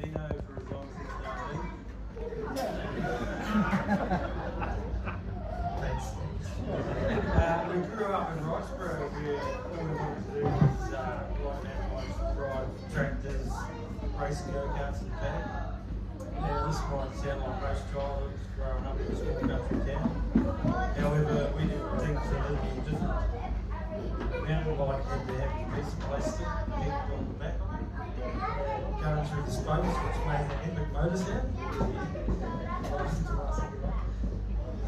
Dino for as long as he's known me. Thanks. We grew up in Roxborough where all we wanted to do was ride mountain bikes, drive tractors, race go-karts and paddock. Yeah, this might sound like most childhoods growing up in a small country town. However, we did things a little different. Mountain bike had to have a piece of plastic pegged on the back, going through the spokes, which made the epic motor sound.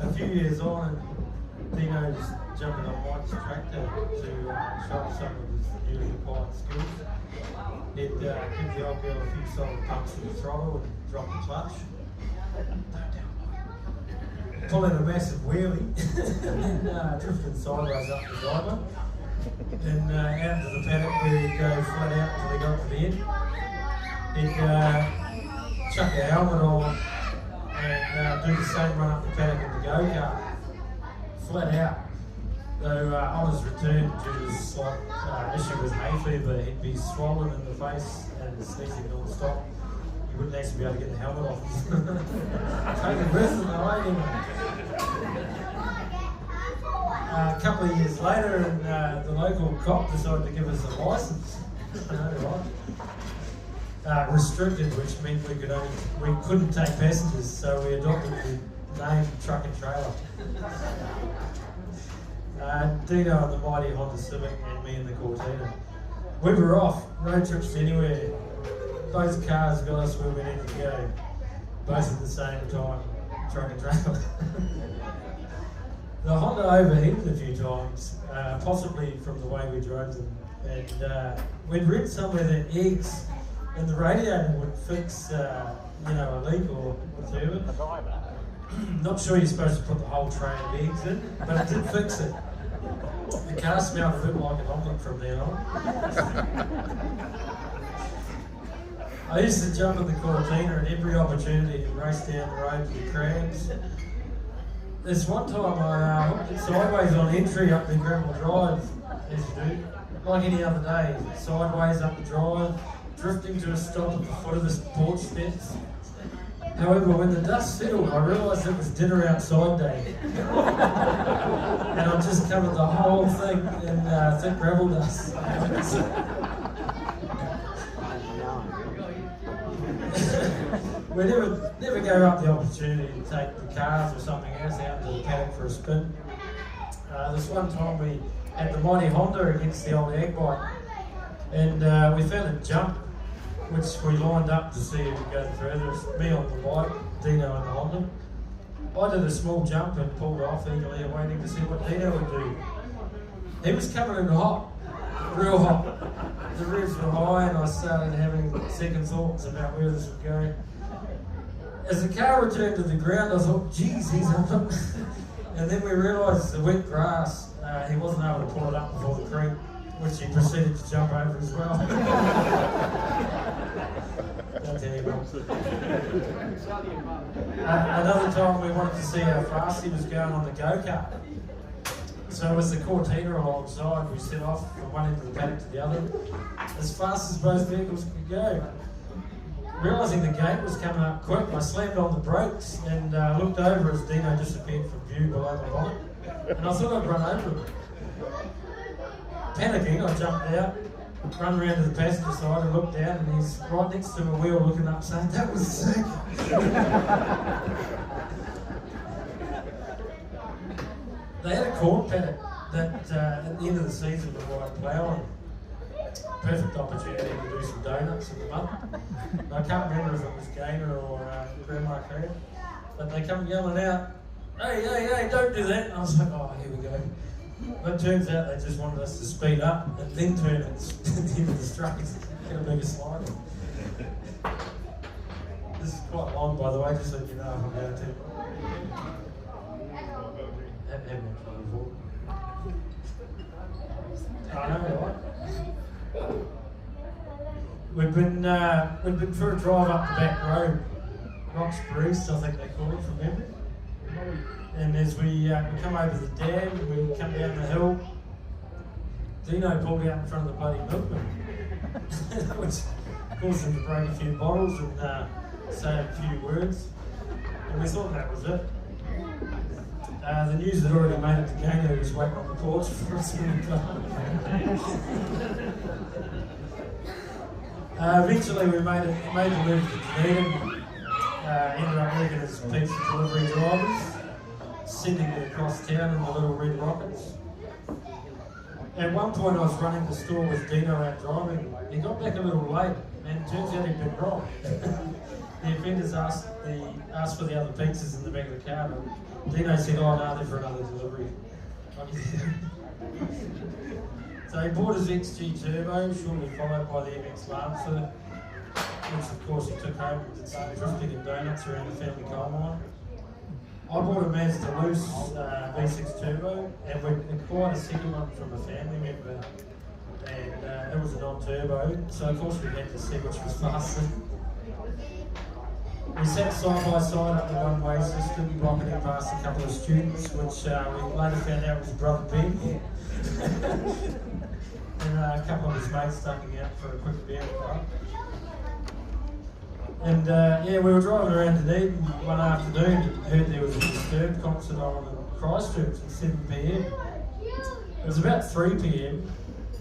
A few years on, Deanos jumping on Mike's tractor to show off some of his newly acquired skills. He'd give the old girl a few solid pumps to the throttle and drop the clutch. Pulling a massive wheelie and then drifting sideways up the driveway. And out to the paddock where he'd go flat out until he got to the end. He'd chuck a helmet on and do the same run up the paddock in the go-kart. Flat out. Though on his return, due to this slight issue with hay fever, he'd be swollen in the face and sneezing non-stop. You wouldn't actually be able to get the helmet off. Taking risks in the way anyway. A couple of years later, and the local cop decided to give us a licence. Restricted, which meant we couldn't take passengers, so we adopted the name Truck and Trailer. Dino and the mighty Honda Civic, and me and the Cortina. We were off, road trips to anywhere. Both cars got us where we needed to go, both at the same time, Truck and Trailer. The Honda overheated a few times, possibly from the way we drove them, and we'd read somewhere that eggs in the radiator would fix, a leak or whatever. Not sure you're supposed to put the whole tray of eggs in, but it did fix it. The car smelled a bit like an omelette from then on. I used to jump in the Cortina at every opportunity and race down the road with crabs. This one time I hooked it sideways on entry up the gravel drive, as you do, like any other day, sideways up the drive, drifting to a stop at the foot of the porch steps. However, when the dust settled, I realised it was dinner outside day. And I just covered the whole thing in thick gravel dust. We never gave up the opportunity to take the cars or something else out to the paddock for a spin. This one time we had the mighty Honda against the old ag bike, and we found a jump which we lined up to see who would go the furthest. Me on the bike, Dino and the Honda. I did a small jump and pulled off eagerly, waiting to see what Dino would do. He was coming in hot, real hot. The revs were high and I started having second thoughts about where this would go. As the car returned to the ground, I thought, geez, he's up. And then we realised the wet grass, he wasn't able to pull it up before the creek, which he proceeded to jump over as well. Don't tell you another time we wanted to see how fast he was going on the go-kart. So with the Cortina alongside, we set off from one end of the paddock to the other, as fast as both vehicles could go. Realising the gate was coming up quick, I slammed on the brakes and looked over as Dino disappeared from view below the bonnet. And I thought I'd run over him. Panicking, I jumped out, run around to the passenger side and looked down, and he's right next to my wheel looking up saying, "That was sick." They had a corn paddock that at the end of the season was like ploughing. Perfect opportunity to do some donuts in the mud. I can't remember if it was Gaynor or Grandma Crab, but they come yelling out, hey, don't do that. And I was like, oh, here we go. But it turns out they just wanted us to speed up and then turn it into the straights, get a bigger slide. This is quite long, by the way, just so you know if I'm going to. Haven't had much fun before. I know, right? We've been for a drive up the back road, Roxborough East, I think they call it from memory. And as we come over the dam, we come down the hill, Dino pulled out in front of the bloody milkman, which caused them to break a few bottles and say a few words, and we thought that was it. The news had already made it to Deanos, who was waiting on the porch for us to eventually we made the move to Deanos, ended up working as pizza delivery drivers, sending it across town in the little red rockets. At one point I was running the store with Dino out driving. He got back a little late and it turns out he'd been wrong. The offenders asked for the other pizzas in the back of the car, but Dino said, oh no, they're for another delivery. So he bought his XG Turbo, shortly followed by the MX Lancer, which of course he took home and did some drifting and donuts around the family coal mine. I bought a Mazda Loose V6 Turbo, and we acquired a second one from a family member, and it was a non-turbo, so of course we had to see which was faster. We sat side by side up the one-way system, rocketing past a couple of students, which we later found out was Brother Ben, and a couple of his mates ducking out for a quick beer. And yeah, we were driving around Dunedin one afternoon and heard there was a Disturbed concert on in Christchurch at 7 p.m. It was about 3 p.m.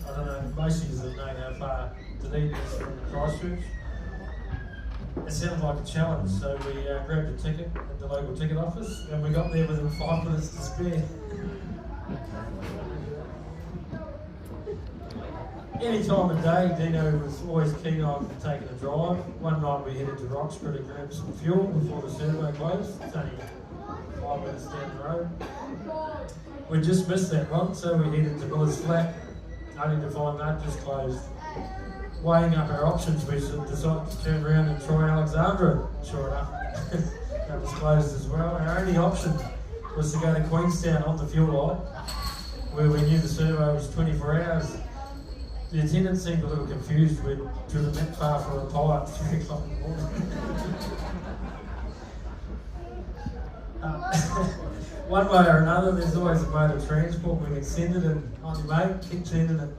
I don't know, most of you don't know how far Dunedin is from Christchurch. It sounded like a challenge, so we grabbed a ticket at the local ticket office and we got there within 5 minutes to spare. Any time of day, Dino was always keen on taking a drive. One night we headed to Roxburgh to grab some fuel before the servo closed. It's only 5 minutes down the road. We just missed that one, so we headed to Miller's Flat, only to find that just closed. Weighing up our options, we decided to turn around and try Alexandra. Sure enough, that was closed as well. Our only option was to go to Queenstown on the fuel light, where we knew the servo was 24 hours. The attendant seemed a little confused. We'd driven that far for a pie at 3 o'clock in the morning. One way or another, there's always a mode of transport we can send it, and on your mate, keep sending it.